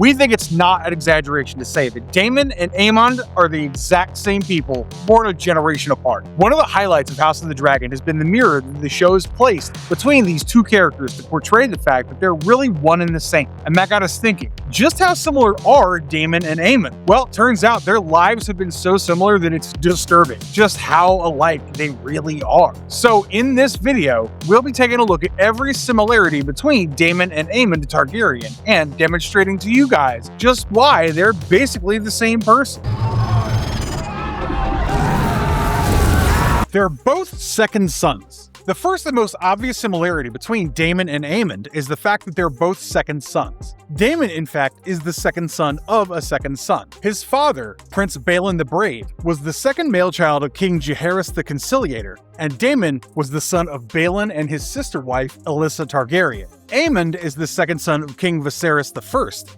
We think it's not an exaggeration to say that Daemon and Aemond are the exact same people, born a generation apart. One of the highlights of House of the Dragon has been the mirror that the show has placed between these two characters to portray the fact that they're really one and the same. And that got us thinking, just how similar are Daemon and Aemond? Well, it turns out their lives have been so similar that it's disturbing just how alike they really are. So in this video, we'll be taking a look at every similarity between Daemon and Aemond Targaryen and demonstrating to you guys just why they're basically the same person. They're both second sons. The first and most obvious similarity between Daemon and Aemond is the fact that they're both second sons. Daemon, in fact, is the second son of a second son. His father, Prince Balon the Brave, was the second male child of King Jaehaerys the Conciliator, and Daemon was the son of Balon and his sister wife, Alyssa Targaryen. Aemond is the second son of King Viserys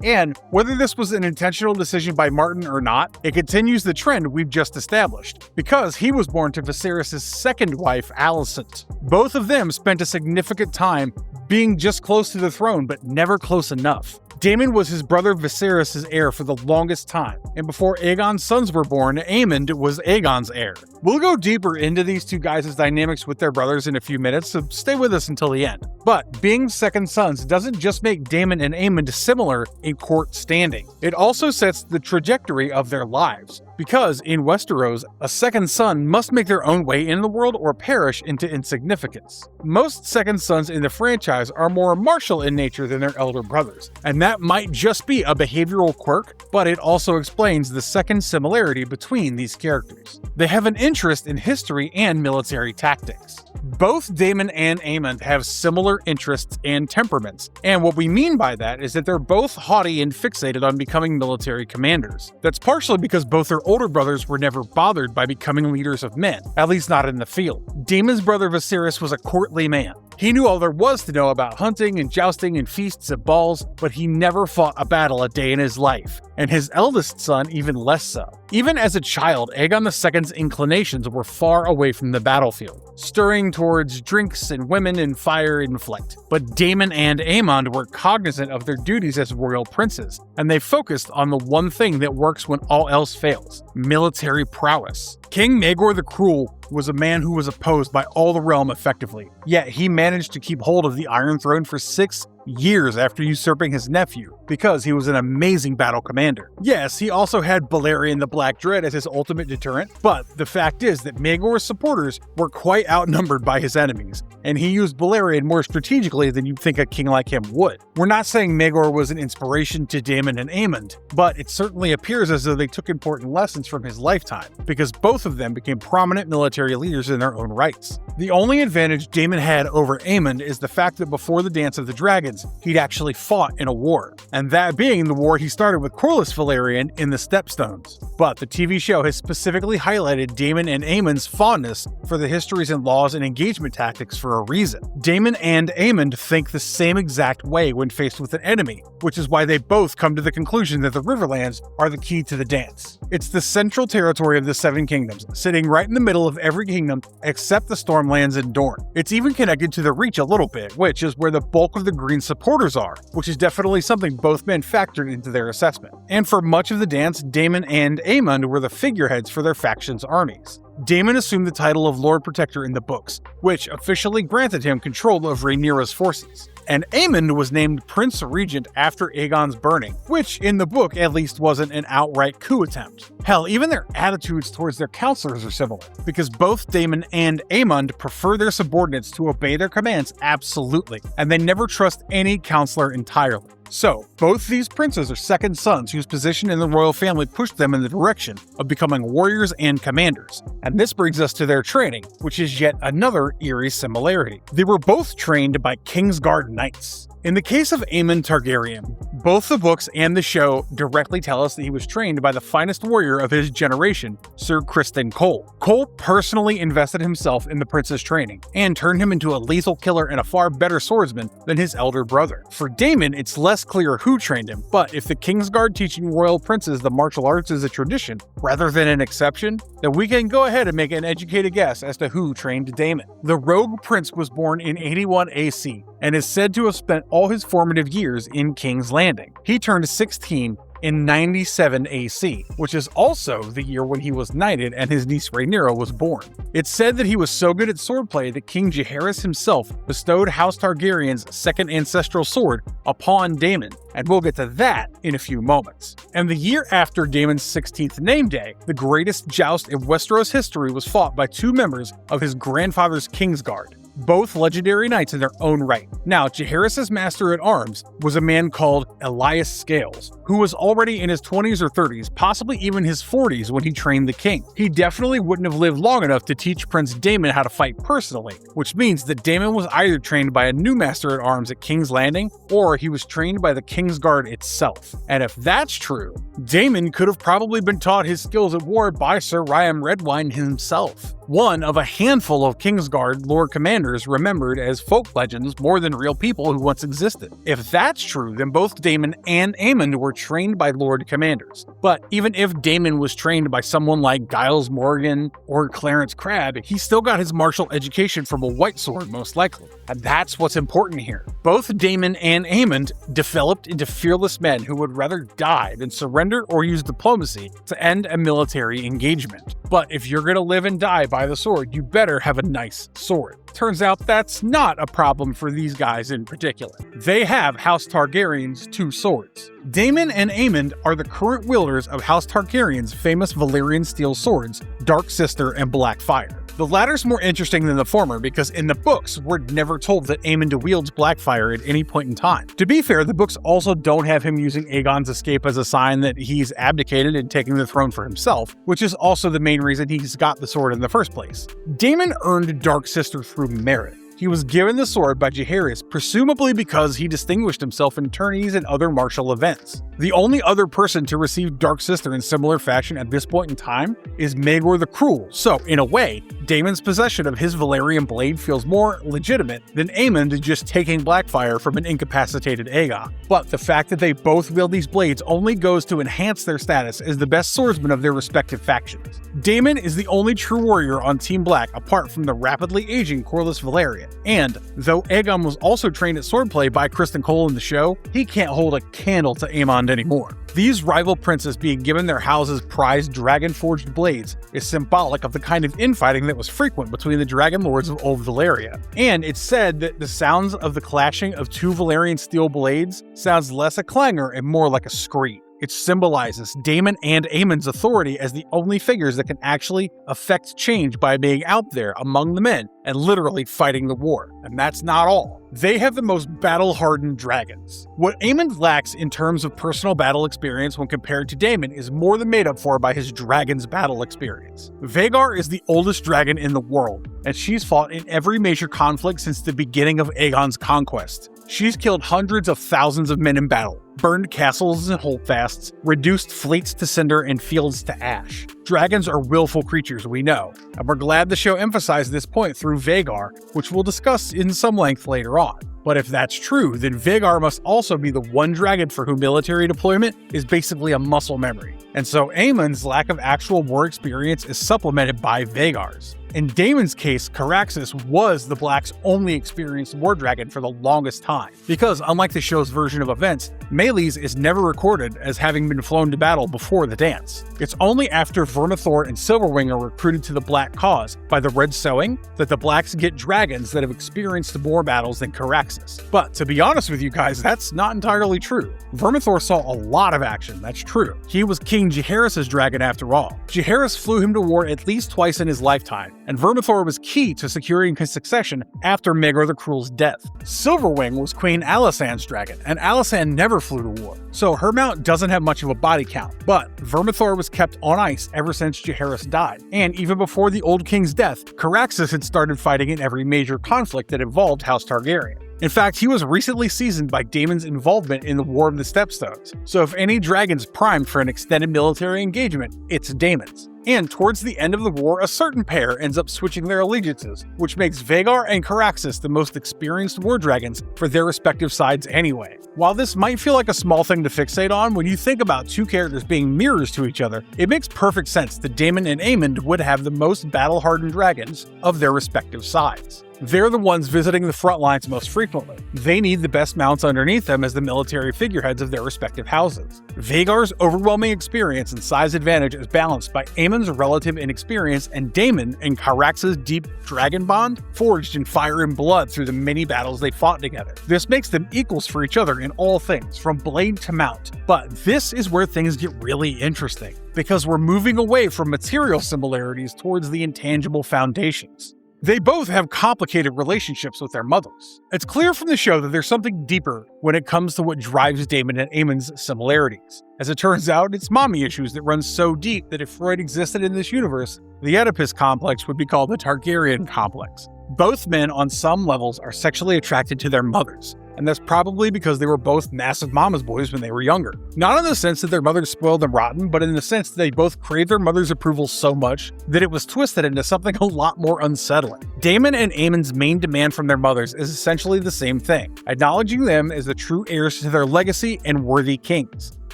I, and whether this was an intentional decision by Martin or not, it continues the trend we've just established, because he was born to Viserys' second wife, Alicent. Both of them spent a significant time being just close to the throne, but never close enough. Daemon was his brother Viserys' heir for the longest time, and before Aegon's sons were born, Aemond was Aegon's heir. We'll go deeper into these two guys' dynamics with their brothers in a few minutes, so stay with us until the end. But being second sons doesn't just make Daemon and Aemond similar in court standing. It also sets the trajectory of their lives, because in Westeros, a second son must make their own way in the world or perish into insignificance. Most second sons in the franchise are more martial in nature than their elder brothers, and that might just be a behavioral quirk, but it also explains the second similarity between these characters. They have an interest in history and military tactics. Both Daemon and Aemond have similar interests and temperaments, and what we mean by that is that they're both haughty and fixated on becoming military commanders. That's partially because both their older brothers were never bothered by becoming leaders of men, at least not in the field. Daemon's brother Viserys was a courtly man. He knew all there was to know about hunting and jousting and feasts at balls, but he never fought a battle a day in his life, and his eldest son even less so. Even as a child, Aegon II's inclinations were far away from the battlefield, stirring towards drinks and women and fire and flight. But Daemon and Aemond were cognizant of their duties as royal princes, and they focused on the one thing that works when all else fails: military prowess. King Maegor the Cruel was a man who was opposed by all the realm effectively, yet he managed to keep hold of the Iron Throne for 6 years after usurping his nephew, because he was an amazing battle commander. Yes, he also had Valyrian the Black Dread as his ultimate deterrent, but the fact is that Maegor's supporters were quite outnumbered by his enemies, and he used Valyrian more strategically than you'd think a king like him would. We're not saying Maegor was an inspiration to Daemon and Aemond, but it certainly appears as though they took important lessons from his lifetime, because both of them became prominent military leaders in their own rights. The only advantage Daemon had over Aemond is the fact that before the Dance of the Dragons, he'd actually fought in a war, and that being the war he started with Corlys Velaryon in the Stepstones. But the TV show has specifically highlighted Daemon and Aemond's fondness for the histories and laws and engagement tactics for a reason. Daemon and Aemond think the same exact way when faced with an enemy, which is why they both come to the conclusion that the Riverlands are the key to the dance. It's the central territory of the Seven Kingdoms, sitting right in the middle of every kingdom except the Stormlands and Dorne. It's even connected to the Reach a little bit, which is where the bulk of the Green supporters are, which is definitely something both men factored into their assessment. And for much of the dance, Daemon and Aemond were the figureheads for their factions' armies. Daemon assumed the title of Lord Protector in the books, which officially granted him control of Rhaenyra's forces. And Aemond was named Prince Regent after Aegon's burning, which in the book at least wasn't an outright coup attempt. Hell, even their attitudes towards their counselors are similar, because both Daemon and Aemond prefer their subordinates to obey their commands absolutely, and they never trust any counselor entirely. So, both these princes are second sons whose position in the royal family pushed them in the direction of becoming warriors and commanders. And this brings us to their training, which is yet another eerie similarity. They were both trained by Kingsguard knights. In the case of Aemond Targaryen, both the books and the show directly tell us that he was trained by the finest warrior of his generation, Sir Criston Cole. Cole personally invested himself in the prince's training, and turned him into a lethal killer and a far better swordsman than his elder brother. For Daemon, it's less less clear who trained him, but if the Kingsguard teaching royal princes the martial arts is a tradition rather than an exception, then we can go ahead and make an educated guess as to who trained Daemon. The rogue prince was born in 81 AC and is said to have spent all his formative years in King's Landing. He turned 16 in 97 AC, which is also the year when he was knighted and his niece Rhaenyra was born. It's said that he was so good at swordplay that King Jaehaerys himself bestowed House Targaryen's second ancestral sword upon Daemon, and we'll get to that in a few moments. And the year after Daemon's 16th name day, the greatest joust in Westeros history was fought by two members of his grandfather's Kingsguard, both legendary knights in their own right. Now, Jaehaerys' master-at-arms was a man called Elias Scales, who was already in his 20s or 30s, possibly even his 40s when he trained the king. He definitely wouldn't have lived long enough to teach Prince Daemon how to fight personally, which means that Daemon was either trained by a new master-at-arms at King's Landing, or he was trained by the Kingsguard itself. And if that's true, Daemon could have probably been taught his skills at war by Sir Ryam Redwyne himself, one of a handful of Kingsguard Lord Commanders remembered as folk legends more than real people who once existed. If that's true, then both Daemon and Aemond were trained by Lord Commanders. But even if Daemon was trained by someone like Giles Morgan or Clarence Crabb, he still got his martial education from a white sword most likely. And that's what's important here. Both Daemon and Aemond developed into fearless men who would rather die than surrender or use diplomacy to end a military engagement. But if you're gonna live and die by the sword, you better have a nice sword. Turns out that's not a problem for these guys in particular. They have House Targaryen's two swords. Daemon and Aemond are the current wielders of House Targaryen's famous Valyrian steel swords, Dark Sister and Black Fire. The latter's more interesting than the former because in the books, we're never told that Aemond wields Blackfire at any point in time. To be fair, the books also don't have him using Aegon's escape as a sign that he's abdicated and taking the throne for himself, which is also the main reason he's got the sword in the first place. Daemon earned Dark Sister through merit. He was given the sword by Jaehaerys, presumably because he distinguished himself in tourneys and other martial events. The only other person to receive Dark Sister in similar fashion at this point in time is Maegor the Cruel, so in a way, Daemon's possession of his Valyrian blade feels more legitimate than Aemond just taking Blackfire from an incapacitated Aegon. But the fact that they both wield these blades only goes to enhance their status as the best swordsmen of their respective factions. Daemon is the only true warrior on Team Black apart from the rapidly aging Corlys Velaryon. And though Aegon was also trained at swordplay by Kristen Cole in the show, he can't hold a candle to Aemond anymore. These rival princes being given their houses' prized dragon-forged blades is symbolic of the kind of infighting that was frequent between the dragon lords of Old Valyria. And it's said that the sounds of the clashing of two Valyrian steel blades sounds less a clangor and more like a scream. It symbolizes Daemon and Aemond's authority as the only figures that can actually affect change by being out there among the men and literally fighting the war. And that's not all. They have the most battle-hardened dragons. What Aemond lacks in terms of personal battle experience when compared to Daemon is more than made up for by his dragon's battle experience. Vhagar is the oldest dragon in the world, and she's fought in every major conflict since the beginning of Aegon's conquest. She's killed hundreds of thousands of men in battle, burned castles and holdfasts, reduced fleets to cinder and fields to ash. Dragons are willful creatures, we know, and we're glad the show emphasized this point through Vhagar, which we'll discuss in some length later on. But if that's true, then Vhagar must also be the one dragon for whom military deployment is basically a muscle memory. And so Aemond's lack of actual war experience is supplemented by Vhagar's. In Daemon's case, Caraxes was the Black's only experienced war dragon for the longest time, because unlike the show's version of events, Meleys is never recorded as having been flown to battle before the dance. It's only after Vermithor and Silverwing are recruited to the Black cause by the Red Sowing that the Blacks get dragons that have experienced more battles than Caraxes. But to be honest with you guys, that's not entirely true. Vermithor saw a lot of action, that's true. He was King Jaehaerys' dragon after all. Jaehaerys flew him to war at least twice in his lifetime, and Vermithor was key to securing his succession after Maegor the Cruel's death. Silverwing was Queen Alysanne's dragon, and Alysanne never flew to war, so her mount doesn't have much of a body count. But Vermithor was kept on ice ever since Jaehaerys died, and even before the Old King's death, Caraxes had started fighting in every major conflict that involved House Targaryen. In fact, he was recently seasoned by Daemon's involvement in the War of the Stepstones, so if any dragon's primed for an extended military engagement, it's Daemon's. And towards the end of the war, a certain pair ends up switching their allegiances, which makes Vhagar and Caraxes the most experienced war dragons for their respective sides anyway. While this might feel like a small thing to fixate on, when you think about two characters being mirrors to each other, it makes perfect sense that Daemon and Aemond would have the most battle-hardened dragons of their respective sides. They're the ones visiting the front lines most frequently. They need the best mounts underneath them as the military figureheads of their respective houses. Vhagar's overwhelming experience and size advantage is balanced by Aemond's relative inexperience and Daemon and Caraxes' deep dragon bond, forged in fire and blood through the many battles they fought together. This makes them equals for each other in all things, from blade to mount. But this is where things get really interesting, because we're moving away from material similarities towards the intangible foundations. They both have complicated relationships with their mothers. It's clear from the show that there's something deeper when it comes to what drives Daemon and Aemond's similarities. As it turns out, it's mommy issues that run so deep that if Freud existed in this universe, the Oedipus complex would be called the Targaryen complex. Both men on some levels are sexually attracted to their mothers, and that's probably because they were both massive mama's boys when they were younger. Not in the sense that their mothers spoiled them rotten, but in the sense that they both craved their mother's approval so much that it was twisted into something a lot more unsettling. Daemon and Aemond's main demand from their mothers is essentially the same thing, acknowledging them as the true heirs to their legacy and worthy kings.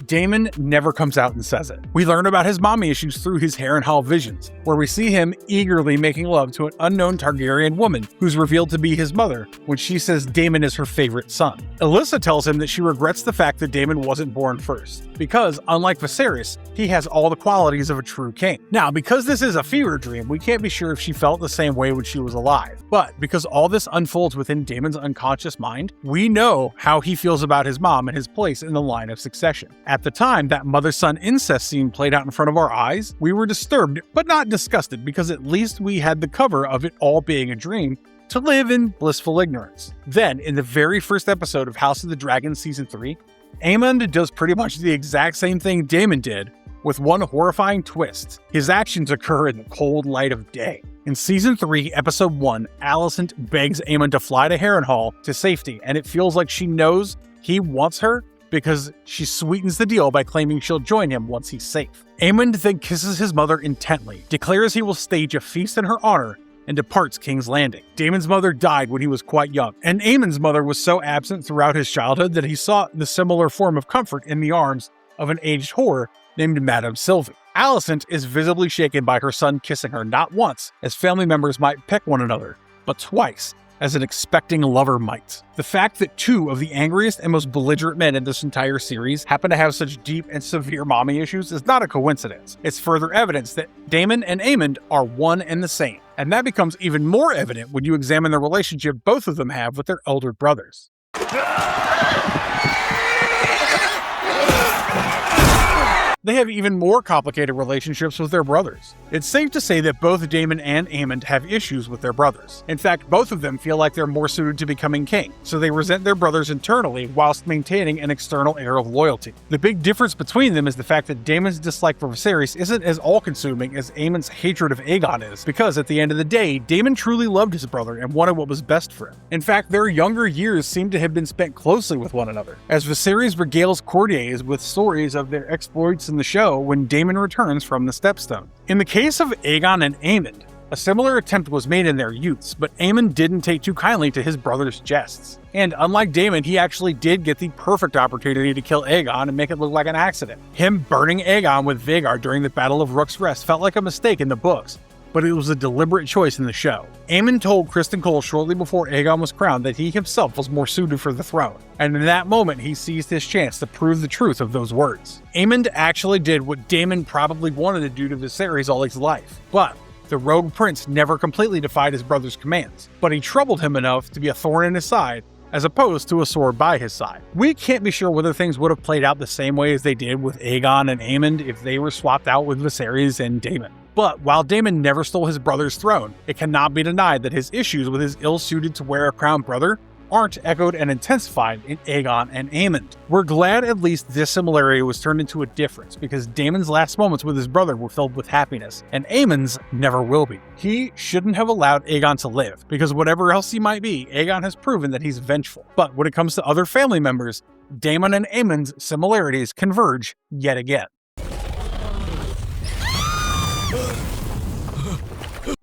Daemon never comes out and says it. We learn about his mommy issues through his Harrenhal visions, where we see him eagerly making love to an unknown Targaryen woman who's revealed to be his mother when she says Daemon is her favorite son. Alyssa tells him that she regrets the fact that Daemon wasn't born first, because, unlike Viserys, he has all the qualities of a true king. Now, because this is a fever dream, we can't be sure if she felt the same way when she was alive. But because all this unfolds within Daemon's unconscious mind, we know how he feels about his mom and his place in the line of succession. At the time that mother-son incest scene played out in front of our eyes, we were disturbed, but not disgusted, because at least we had the cover of it all being a dream to live in blissful ignorance. Then, in the very first episode of House of the Dragon Season 3, Aemond does pretty much the exact same thing Daemon did, with one horrifying twist. His actions occur in the cold light of day. In Season 3, Episode 1, Alicent begs Aemond to fly to Harrenhal to safety, and it feels like she knows he wants her because she sweetens the deal by claiming she'll join him once he's safe. Aemond then kisses his mother intently, declares he will stage a feast in her honor, and departs King's Landing. Daemon's mother died when he was quite young, and Aemond's mother was so absent throughout his childhood that he sought the similar form of comfort in the arms of an aged whore named Madame Sylvie. Alicent is visibly shaken by her son kissing her not once, as family members might peck one another, but twice, as an expecting lover might. The fact that two of the angriest and most belligerent men in this entire series happen to have such deep and severe mommy issues is not a coincidence. It's further evidence that Daemon and Aemond are one and the same. And that becomes even more evident when you examine the relationship both of them have with their elder brothers. They have even more complicated relationships with their brothers. It's safe to say that both Daemon and Aemond have issues with their brothers. In fact, both of them feel like they're more suited to becoming king, so they resent their brothers internally whilst maintaining an external air of loyalty. The big difference between them is the fact that Daemon's dislike for Viserys isn't as all-consuming as Aemon's hatred of Aegon is, because at the end of the day, Daemon truly loved his brother and wanted what was best for him. In fact, their younger years seem to have been spent closely with one another, as Viserys regales courtiers with stories of their exploits in the show when Daemon returns from the Stepstone. In the case of Aegon and Aemond, a similar attempt was made in their youths, but Aemond didn't take too kindly to his brother's jests. And unlike Daemon, he actually did get the perfect opportunity to kill Aegon and make it look like an accident. Him burning Aegon with Vhagar during the Battle of Rook's Rest felt like a mistake in the books, but it was a deliberate choice in the show. Aemond told Criston Cole shortly before Aegon was crowned that he himself was more suited for the throne, and in that moment he seized his chance to prove the truth of those words. Aemond actually did what Daemon probably wanted to do to Viserys all his life, but the rogue prince never completely defied his brother's commands, but he troubled him enough to be a thorn in his side as opposed to a sword by his side. We can't be sure whether things would have played out the same way as they did with Aegon and Aemond if they were swapped out with Viserys and Daemon. But while Daemon never stole his brother's throne, it cannot be denied that his issues with his ill-suited to wear a crown brother aren't echoed and intensified in Aegon and Aemond. We're glad at least this similarity was turned into a difference, because Daemon's last moments with his brother were filled with happiness, and Aemond's never will be. He shouldn't have allowed Aegon to live, because whatever else he might be, Aegon has proven that he's vengeful. But when it comes to other family members, Daemon and Aemond's similarities converge yet again.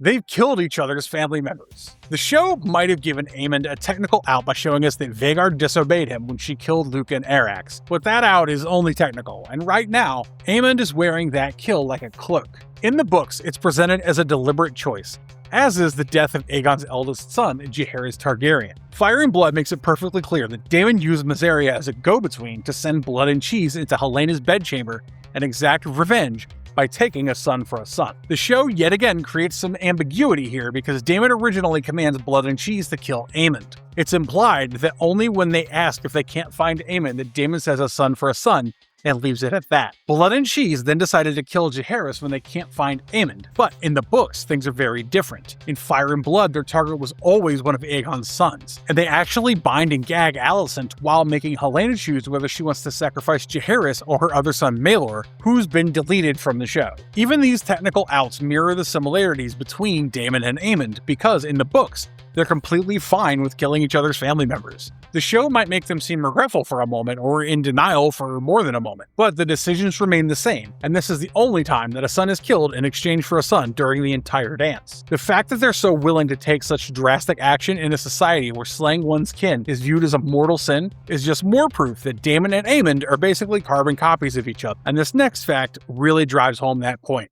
They've killed each other's family members. The show might have given Aemond a technical out by showing us that Vhagar disobeyed him when she killed Luca and Arax, but that out is only technical, and right now, Aemond is wearing that kill like a cloak. In the books, it's presented as a deliberate choice, as is the death of Aegon's eldest son, Jaehaerys Targaryen. Fire and Blood makes it perfectly clear that Daemon used Mysaria as a go-between to send blood and cheese into Helena's bedchamber and exact revenge by taking a son for a son. The show yet again creates some ambiguity here because Daemon originally commands Blood and Cheese to kill Aemond. It's implied that only when they ask if they can't find Aemond that Daemon says a son for a son, and leaves it at that. Blood and Cheese then decided to kill Jaehaerys when they can't find Aemond, but in the books, things are very different. In Fire and Blood, their target was always one of Aegon's sons, and they actually bind and gag Alicent while making Helaena choose whether she wants to sacrifice Jaehaerys or her other son Maelor, who's been deleted from the show. Even these technical outs mirror the similarities between Daemon and Aemond, because in the books, they're completely fine with killing each other's family members. The show might make them seem regretful for a moment or in denial for more than a moment, but the decisions remain the same, and this is the only time that a son is killed in exchange for a son during the entire dance. The fact that they're so willing to take such drastic action in a society where slaying one's kin is viewed as a mortal sin is just more proof that Daemon and Aemond are basically carbon copies of each other, and this next fact really drives home that point.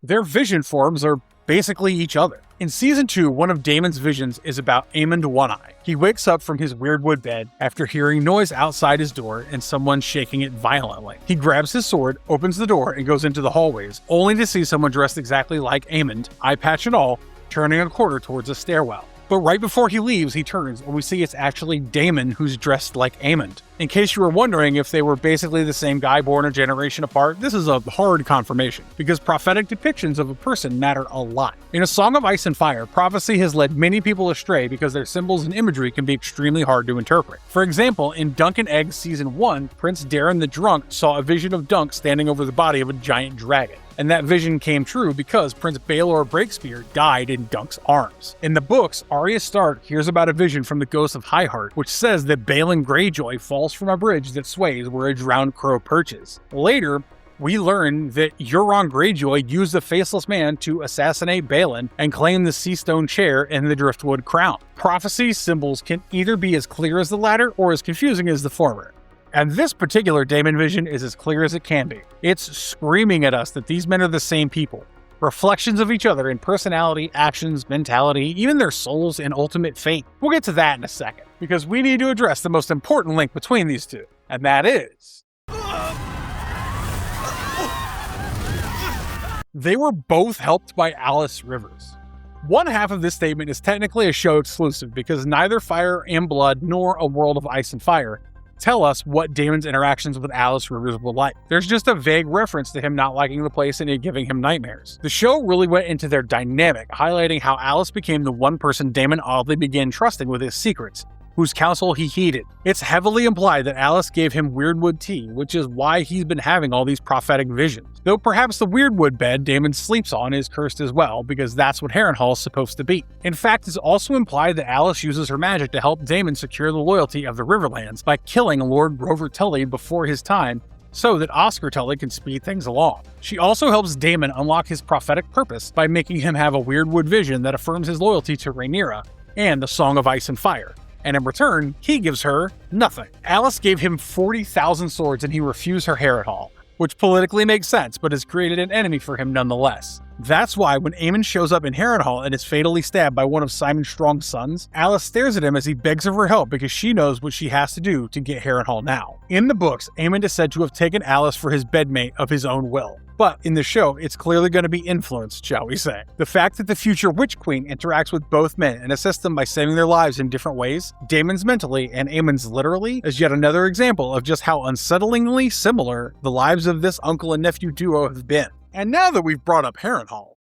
Their vision forms are basically each other. In Season 2, one of Daemon's visions is about Aemond One-Eye. He wakes up from his weirdwood bed after hearing noise outside his door and someone shaking it violently. He grabs his sword, opens the door, and goes into the hallways, only to see someone dressed exactly like Aemond, eye patch and all, turning a corner towards a stairwell. But right before he leaves, he turns, and we see it's actually Daemon who's dressed like Aemond. In case you were wondering if they were basically the same guy born a generation apart, this is a hard confirmation, because prophetic depictions of a person matter a lot. In A Song of Ice and Fire, prophecy has led many people astray because their symbols and imagery can be extremely hard to interpret. For example, in Dunk and Eggs Season 1, Prince Daeron the Drunk saw a vision of Dunk standing over the body of a giant dragon. And that vision came true because Prince Baelor Breakspear died in Dunk's arms. In the books, Arya Stark hears about a vision from the ghost of Highheart, which says that Balon Greyjoy falls from a bridge that sways where a drowned crow perches. Later, we learn that Euron Greyjoy used the Faceless Man to assassinate Balon and claim the Seastone chair and the Driftwood crown. Prophecy symbols can either be as clear as the latter or as confusing as the former. And this particular Daemon vision is as clear as it can be. It's screaming at us that these men are the same people. Reflections of each other in personality, actions, mentality, even their souls and ultimate fate. We'll get to that in a second, because we need to address the most important link between these two, and that is... they were both helped by Alys Rivers. One half of this statement is technically a show exclusive because neither Fire and Blood nor A World of Ice and Fire tell us what Daemon's interactions with Alys Rivers were like. There's just a vague reference to him not liking the place and it giving him nightmares. The show really went into their dynamic, highlighting how Alys became the one person Daemon oddly began trusting with his secrets, whose counsel he heeded. It's heavily implied that Alys gave him weirdwood tea, which is why he's been having all these prophetic visions. Though perhaps the weirdwood bed Daemon sleeps on is cursed as well, because that's what Harrenhal is supposed to be. In fact, it's also implied that Alys uses her magic to help Daemon secure the loyalty of the Riverlands by killing Lord Grover Tully before his time, so that Oscar Tully can speed things along. She also helps Daemon unlock his prophetic purpose by making him have a weirdwood vision that affirms his loyalty to Rhaenyra and the Song of Ice and Fire. And in return, he gives her nothing. Alys gave him 40,000 swords and he refused her Harrenhal, which politically makes sense, but has created an enemy for him nonetheless. That's why when Aemond shows up in Harrenhal and is fatally stabbed by one of Simon Strong's sons, Alys stares at him as he begs of her help because she knows what she has to do to get Harrenhal now. In the books, Aemond is said to have taken Alys for his bedmate of his own will. But in the show, it's clearly going to be influenced, shall we say. The fact that the future Witch Queen interacts with both men and assists them by saving their lives in different ways, Daemon's mentally and Aemond's literally, is yet another example of just how unsettlingly similar the lives of this uncle and nephew duo have been. And now that we've brought up Harrenhal,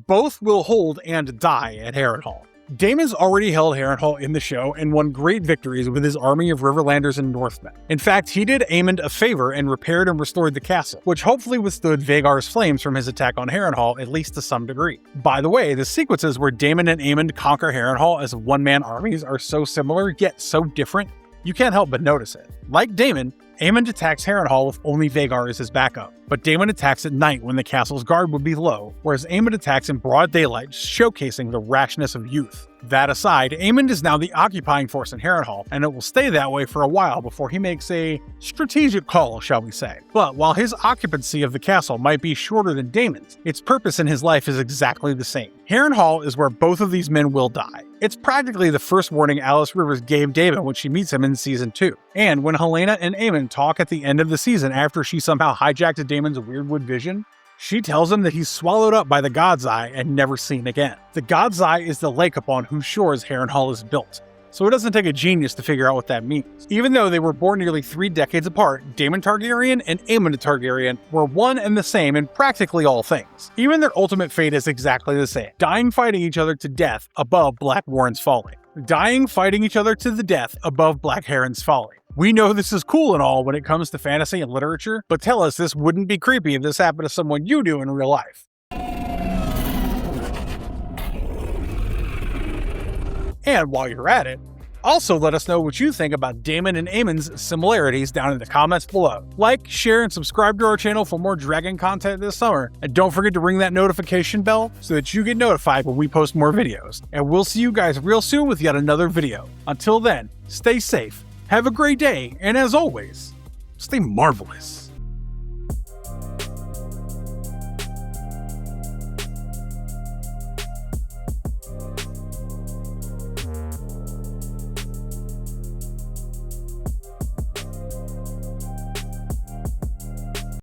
both will hold and die at Harrenhal. Daemon's already held Harrenhal in the show and won great victories with his army of Riverlanders and Northmen. In fact, he did Aemond a favor and repaired and restored the castle, which hopefully withstood Vhagar's flames from his attack on Harrenhal, at least to some degree. By the way, the sequences where Daemon and Aemond conquer Harrenhal as one-man armies are so similar, yet so different. you can't help but notice it. Like Daemon, Aemond attacks Harrenhal with only Vhagar as his backup, but Daemon attacks at night when the castle's guard would be low, whereas Aemond attacks in broad daylight, showcasing the rashness of youth. That aside, Aemond is now the occupying force in Harrenhal, and it will stay that way for a while before he makes a strategic call, shall we say. But while his occupancy of the castle might be shorter than Daemon's, its purpose in his life is exactly the same. Harrenhal is where both of these men will die. It's practically the first warning Alys Rivers gave Daemon when she meets him in Season 2. And when Helaena and Aemond talk at the end of the season after she somehow hijacked Daemon's Weirdwood vision, she tells him that he's swallowed up by the God's Eye and never seen again. The God's Eye is the lake upon whose shores Harrenhal is built, so it doesn't take a genius to figure out what that means. Even though they were born nearly 3 decades apart, Daemon Targaryen and Aemond Targaryen were one and the same in practically all things. Even their ultimate fate is exactly the same: dying fighting each other to death above Black Warren's folly. Dying fighting each other to the death above Black Heron's folly. We know this is cool and all when it comes to fantasy and literature, but tell us this wouldn't be creepy if this happened to someone you knew in real life. And while you're at it, also let us know what you think about Daemon and Aemond's similarities down in the comments below. Like, share, and subscribe to our channel for more dragon content this summer. And don't forget to ring that notification bell so that you get notified when we post more videos. And we'll see you guys real soon with yet another video. Until then, stay safe, have a great day, and as always, stay marvelous.